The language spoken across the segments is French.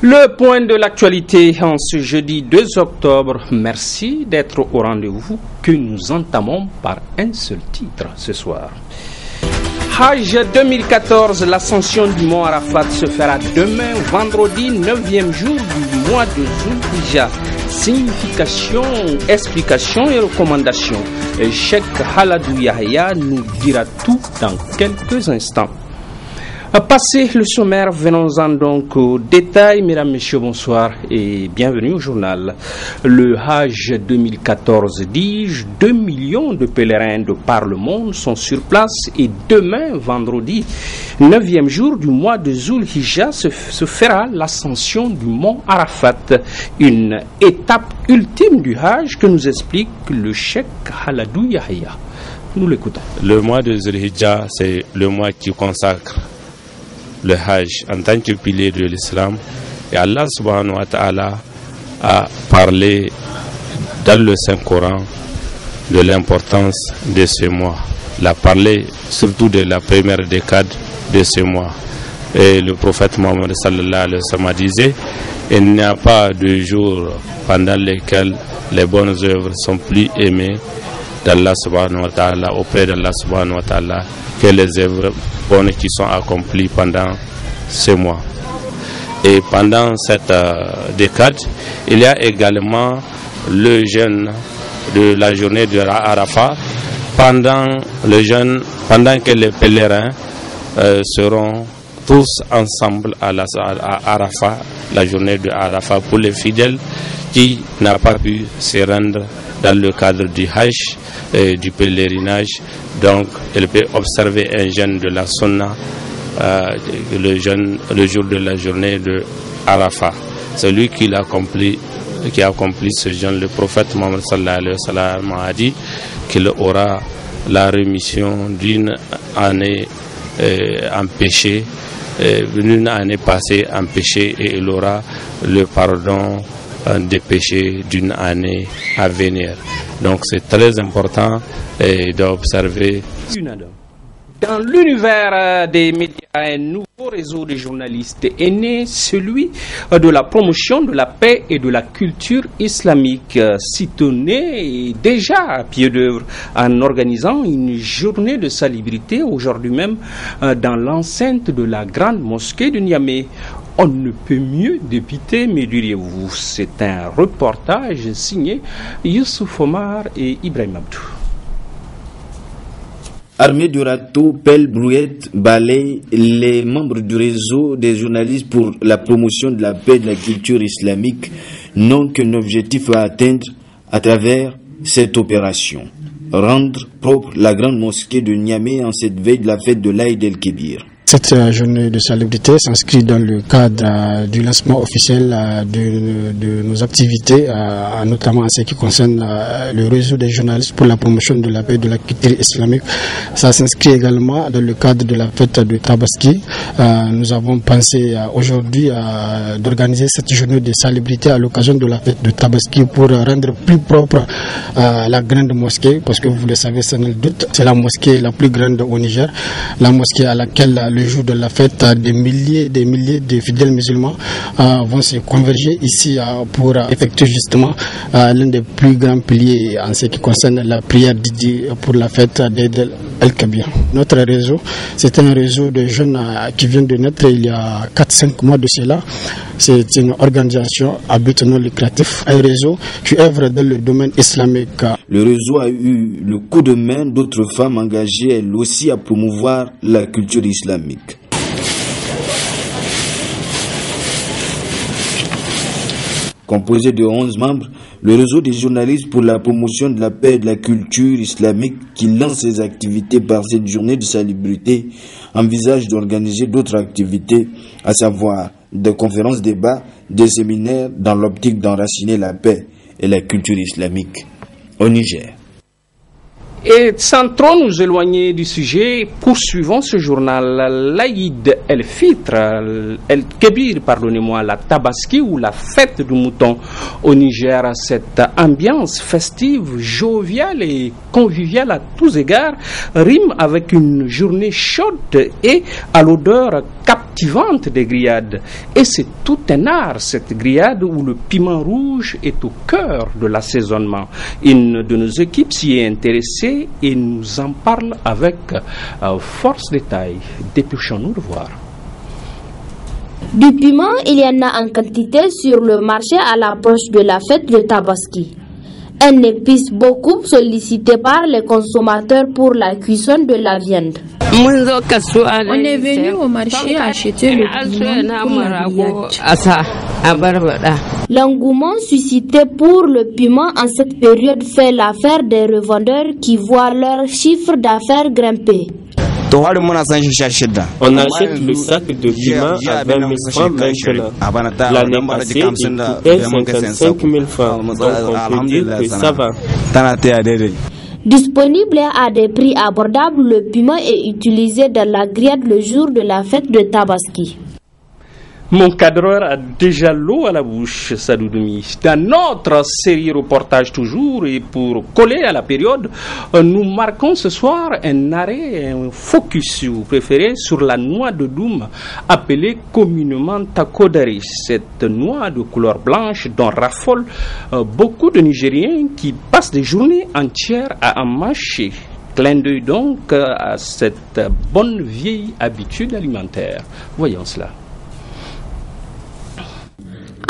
Le point de l'actualité en ce jeudi 2 octobre. Merci d'être au rendez-vous que nous entamons par un seul titre ce soir. Hajj 2014, l'ascension du mont Arafat se fera demain, vendredi, 9e jour du mois de Zulhijja. Signification, explication et recommandation. Cheikh Haladou Yahya nous dira tout dans quelques instants. Passé le sommaire, venons-en donc au détail. Mesdames, Messieurs, bonsoir et bienvenue au journal. Le Hajj 2014, dis-je, 2 millions de pèlerins de par le monde sont sur place et demain, vendredi, 9e jour du mois de Zulhijja, se fera l'ascension du mont Arafat, une étape ultime du Hajj que nous explique le Cheikh Haladou Yahya. Nous l'écoutons. Le mois de Zulhijja, c'est le mois qui consacre le Hajj en tant que pilier de l'islam, et Allah subhanahu wa ta'ala a parlé dans le Saint-Coran de l'importance de ce mois. Il a parlé surtout de la première décade de ce mois, et le prophète Mohammed sallallahu alayhi wa sallam disait: il n'y a pas de jour pendant lesquels les bonnes œuvres sont plus aimées d'Allah subhanahu wa ta'ala, auprès d'Allah subhanahu wa ta'ala, que les œuvres bonnes qui sont accomplies pendant ce mois. Et pendant cette décade, il y a également le jeûne de la journée de Arafat, pendant que les pèlerins seront tous ensemble à Arafat, la journée de Arafat, pour les fidèles qui n'ont pas pu se rendre dans le cadre du Hajj, du pèlerinage. Donc, elle peut observer un jeûne de la Sunna, le jour de la journée de Arafat. Celui qui a accompli ce jeûne, le prophète Mohammed sallallahu alayhi wa sallam a dit qu'il aura la rémission d'une année en péché, d'une année passée en péché, et il aura le pardon des péchés d'une année à venir. Donc c'est très important d'observer. Dans l'univers des médias, un nouveau réseau de journalistes est né, celui de la promotion de la paix et de la culture islamique. Sitonné est déjà à pied d'œuvre en organisant une journée de salubrité aujourd'hui même dans l'enceinte de la grande mosquée de Niamey. On ne peut mieux dépiter, me diriez-vous. C'est un reportage signé Youssouf Omar et Ibrahim Abdou. Armés de râteaux, pelles, brouettes, balais, les membres du réseau des journalistes pour la promotion de la paix et de la culture islamique n'ont qu'un objectif à atteindre à travers cette opération: rendre propre la grande mosquée de Niamey en cette veille de la fête de l'Aïd el-Kébir. Cette journée de salubrité s'inscrit dans le cadre du lancement officiel de nos activités, notamment en ce qui concerne le réseau des journalistes pour la promotion de la paix et de la culture islamique. Ça s'inscrit également dans le cadre de la fête de Tabaski. Nous avons pensé aujourd'hui d'organiser cette journée de salubrité à l'occasion de la fête de Tabaski pour rendre plus propre la grande mosquée, parce que vous le savez sans nul doute, c'est la mosquée la plus grande au Niger, la mosquée à laquelle le jour de la fête, des milliers de fidèles musulmans vont se converger ici pour effectuer justement l'un des plus grands piliers en ce qui concerne la prière dédiée pour la fête d'Aïd el-Kébir. Notre réseau, c'est un réseau de jeunes qui vient de naître il y a 4-5 mois de cela. C'est une organisation à but non lucratif, un réseau qui œuvre dans le domaine islamique. Le réseau a eu le coup de main d'autres femmes engagées elles aussi à promouvoir la culture islamique. Composé de 11 membres, le réseau des journalistes pour la promotion de la paix et de la culture islamique qui lance ses activités par cette journée de salubrité envisage d'organiser d'autres activités, à savoir des conférences, débats, des séminaires dans l'optique d'enraciner la paix et la culture islamique au Niger. Et sans trop nous éloigner du sujet, poursuivons ce journal. L'Aïd el-Fitr, el-Kébir, pardonnez-moi, la Tabaski ou la fête du mouton au Niger, cette ambiance festive, joviale et conviviale à tous égards, rime avec une journée chaude et à l'odeur captivante des grillades. Et c'est tout un art, cette grillade où le piment rouge est au cœur de l'assaisonnement. Une de nos équipes s'y est intéressée et nous en parle avec force détail. Dépêchons-nous de voir. Du piment, il y en a en quantité sur le marché à l'approche de la fête de Tabaski. Un épice beaucoup sollicité par les consommateurs pour la cuisson de la viande. On est venu au marché acheter le piment pour la grillade. L'engouement suscité pour le piment en cette période fait l'affaire des revendeurs qui voient leur chiffre d'affaires grimper. On achète le sac de piment à 20 000 francs maintenant. L'année passée, il coûtait 55 000 francs. Donc on peut dire que ça va. Disponible à des prix abordables, le piment est utilisé dans la grillade le jour de la fête de Tabaski. Mon cadreur a déjà l'eau à la bouche, Sadoudoumi. Dans notre série reportage toujours, et pour coller à la période, nous marquons ce soir un arrêt, un focus, si vous préférez, sur la noix de Doum, appelée communément takodari. Cette noix de couleur blanche dont raffolent beaucoup de Nigériens qui passent des journées entières à en mâcher. Clin d'œil donc à cette bonne vieille habitude alimentaire. Voyons cela.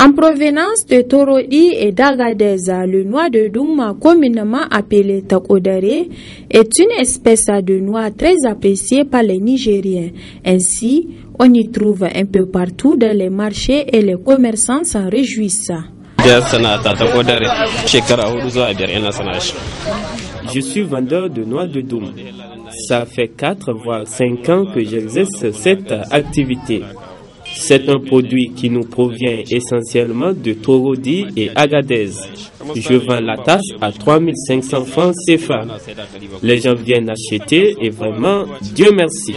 En provenance de Torodi et d'Agadeza, le noix de Doum, communément appelé takodare, est une espèce de noix très appréciée par les Nigériens. Ainsi, on y trouve un peu partout dans les marchés et les commerçants s'en réjouissent. Je suis vendeur de noix de Doum. Ça fait 4 voire 5 ans que j'exerce cette activité. C'est un produit qui nous provient essentiellement de Torodi et Agadez. Je vends la tasse à 3500 francs CFA. Les gens viennent acheter et vraiment, Dieu merci.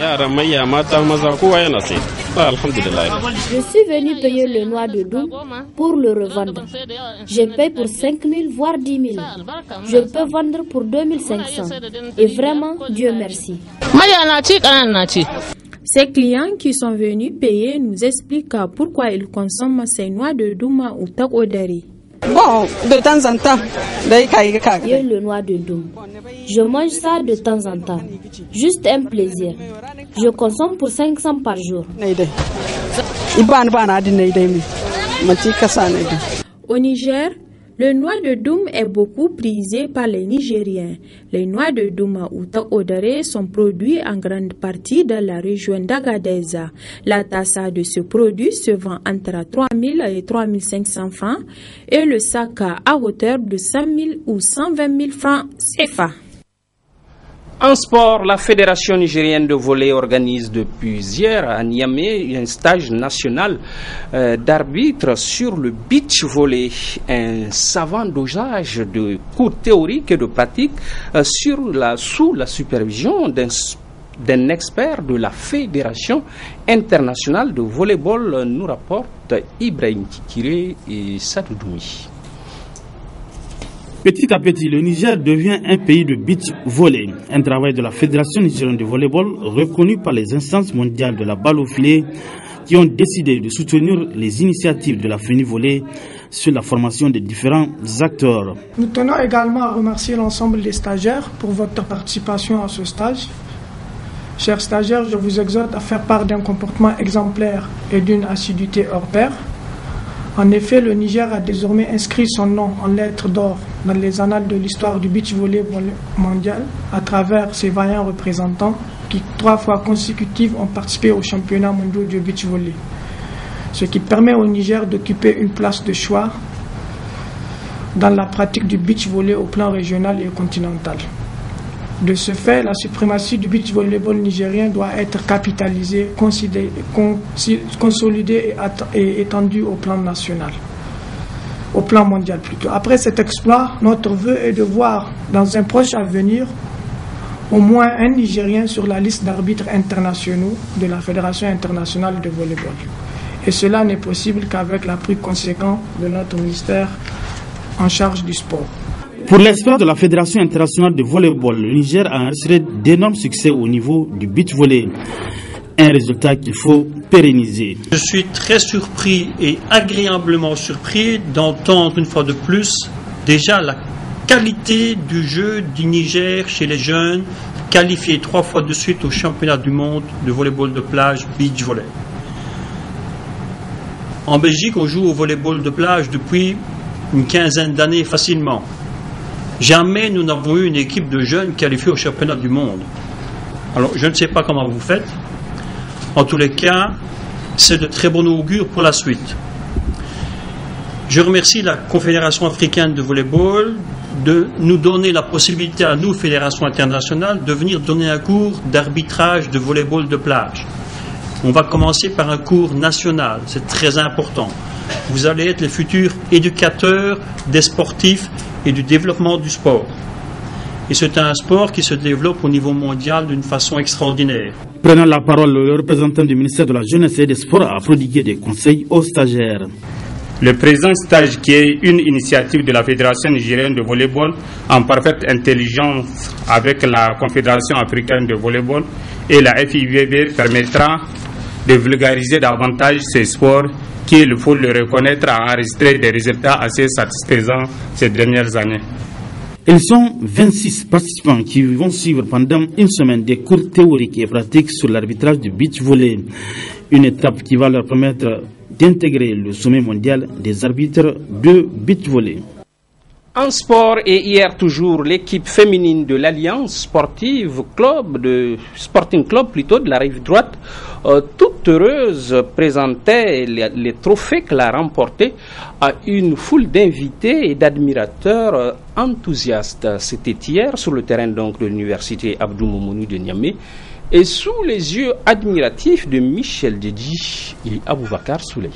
Je suis venu payer le noix de Doum pour le revendre. Je paye pour 5 000 voire 10 000. Je peux vendre pour 2500. Et vraiment, Dieu merci. Ces clients qui sont venus payer nous expliquent pourquoi ils consomment ces noix de Douma ou takodari. Bon, de temps en temps, Le noix de Doum. Je mange ça de temps en temps. Juste un plaisir. Je consomme pour 500 par jour. Au Niger, le noix de Doum est beaucoup prisé par les Nigériens. Les noix de Douma ou takodare sont produits en grande partie dans la région d'Agadeza. La tasse de ce produit se vend entre 3 000 et 3 500 francs et le sac à hauteur de 100 000 ou 120 000 francs CFA. En sport, la Fédération nigérienne de volley organise depuis hier à Niamey un stage national d'arbitre sur le beach volley, un savant dosage de cours théoriques et de pratiques sous la supervision d'un expert de la Fédération internationale de volleyball, nous rapporte Ibrahim Kikiré et Sadoudoumi. Petit à petit, le Niger devient un pays de beach volley, un travail de la Fédération nigérienne de volleyball reconnu par les instances mondiales de la balle au filet qui ont décidé de soutenir les initiatives de la FENIVOLLEY sur la formation des différents acteurs. Nous tenons également à remercier l'ensemble des stagiaires pour votre participation à ce stage. Chers stagiaires, je vous exhorte à faire part d'un comportement exemplaire et d'une assiduité hors pair. En effet, le Niger a désormais inscrit son nom en lettres d'or dans les annales de l'histoire du beach volley mondial à travers ses vaillants représentants qui 3 fois consécutives ont participé aux championnats mondiaux du beach volley. Ce qui permet au Niger d'occuper une place de choix dans la pratique du beach volley au plan régional et continental. De ce fait, la suprématie du beach volleyball nigérien doit être capitalisée, consolidée et étendue au plan national, au plan mondial plutôt. Après cet exploit, notre vœu est de voir dans un proche avenir au moins un Nigérien sur la liste d'arbitres internationaux de la Fédération internationale de volleyball. Et cela n'est possible qu'avec l'appui conséquent de notre ministère en charge du sport. Pour l'expert de la Fédération internationale de volleyball, le Niger a enregistré d'énormes succès au niveau du beach volley. Un résultat qu'il faut pérenniser. Je suis très surpris et agréablement surpris d'entendre une fois de plus déjà la qualité du jeu du Niger chez les jeunes, qualifiés 3 fois de suite au championnat du monde de volleyball de plage beach volley. En Belgique, on joue au volleyball de plage depuis une quinzaine d'années facilement. Jamais nous n'avons eu une équipe de jeunes qualifiés au championnat du monde. Alors, je ne sais pas comment vous faites. En tous les cas, c'est de très bon augure pour la suite. Je remercie la Confédération africaine de volleyball de nous donner la possibilité à nous, Fédération internationale, de venir donner un cours d'arbitrage de volleyball de plage. On va commencer par un cours national, c'est très important. Vous allez être les futurs éducateurs des sportifs et du développement du sport. Et c'est un sport qui se développe au niveau mondial d'une façon extraordinaire. Prenant la parole, le représentant du ministère de la Jeunesse et des Sports a prodigué des conseils aux stagiaires. Le présent stage, qui est une initiative de la Fédération nigérienne de volleyball en parfaite intelligence avec la Confédération africaine de volleyball et la FIVB, permettra de vulgariser davantage ces sports qui, il faut le reconnaître, a enregistré des résultats assez satisfaisants ces dernières années. Ils sont 26 participants qui vont suivre pendant une semaine des cours théoriques et pratiques sur l'arbitrage du beach volley. Une étape qui va leur permettre d'intégrer le sommet mondial des arbitres de beach volley. En sport, et hier toujours, l'équipe féminine de l'Alliance Sporting Club de la rive droite, toute heureuse, présentait les trophées qu'elle a remportés à une foule d'invités et d'admirateurs enthousiastes. C'était hier sur le terrain donc de l'université Abdou Moumouni de Niamey et sous les yeux admiratifs de Michel Dedi et Aboubakar Souley.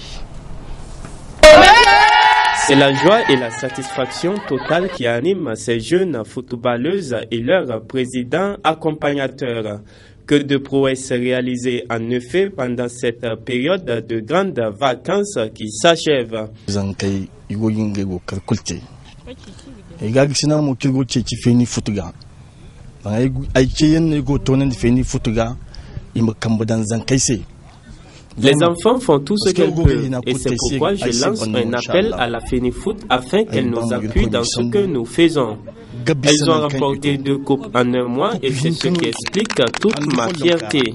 C'est la joie et la satisfaction totale qui animent ces jeunes footballeuses et leurs présidents accompagnateurs. Que de prouesses réalisées en effet pendant cette période de grandes vacances qui s'achève. Les enfants font tout ce qu'elles peuvent et c'est pourquoi je lance un appel à la FENIFOOT afin qu'elle nous appuie dans ce que nous faisons. Elles ont remporté 2 coupes en un mois et c'est ce qui explique toute ma fierté.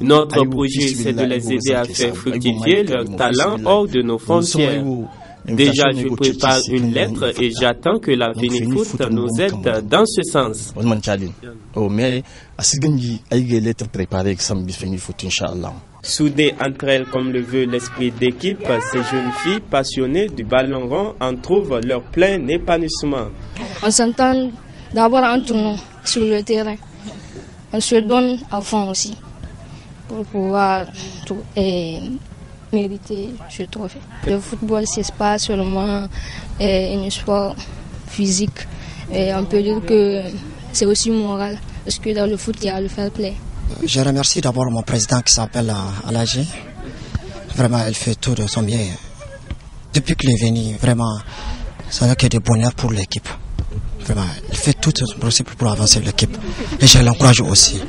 Notre projet, c'est de les aider à faire fructifier leur talent hors de nos frontières. Déjà, je prépare une lettre et j'attends que la FENIFOOT nous aide dans ce sens. Soudées entre elles comme le veut l'esprit d'équipe, ces jeunes filles passionnées du ballon rond en trouvent leur plein épanouissement. On s'entend d'abord entre nous sur le terrain. On se donne à fond aussi pour pouvoir mériter ce trophée. Le football, c'est pas seulement un sport physique. Et on peut dire que c'est aussi moral parce que dans le foot, il y a le fair play. Je remercie d'abord mon président qui s'appelle Alagé. Vraiment, elle fait tout de son bien. Depuis qu'il est venu, vraiment, ça n'a que du bonheur pour l'équipe. Vraiment, elle fait tout son possible pour avancer l'équipe. Et je l'encourage aussi.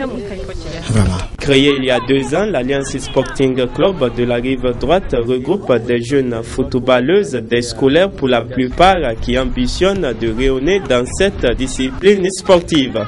Vraiment. Créée il y a 2 ans, l'Alliance Sporting Club de la rive droite regroupe des jeunes footballeuses, des scolaires pour la plupart, qui ambitionnent de rayonner dans cette discipline sportive.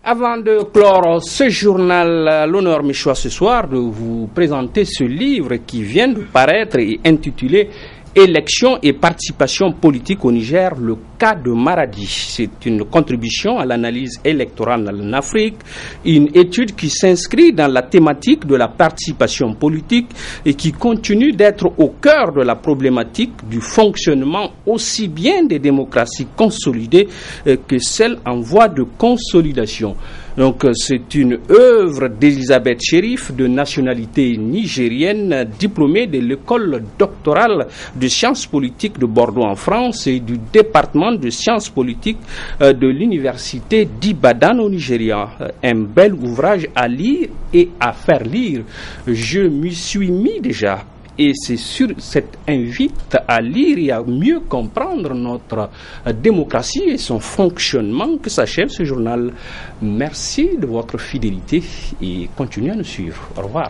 Avant de clore ce journal, l'honneur me choisit ce soir de vous présenter ce livre qui vient de paraître et intitulé Élections et participation politique au Niger, le cas de Maradi. C'est une contribution à l'analyse électorale en Afrique, une étude qui s'inscrit dans la thématique de la participation politique et qui continue d'être au cœur de la problématique du fonctionnement aussi bien des démocraties consolidées que celles en voie de consolidation. Donc c'est une œuvre d'Elisabeth Chérif, de nationalité nigérienne, diplômée de l'école doctorale de sciences politiques de Bordeaux en France et du département de sciences politiques de l'université d'Ibadan au Nigeria. Un bel ouvrage à lire et à faire lire. Je m'y suis mis déjà. Et c'est sur cette invite à lire et à mieux comprendre notre démocratie et son fonctionnement que s'achève ce journal. Merci de votre fidélité et continuez à nous suivre. Au revoir.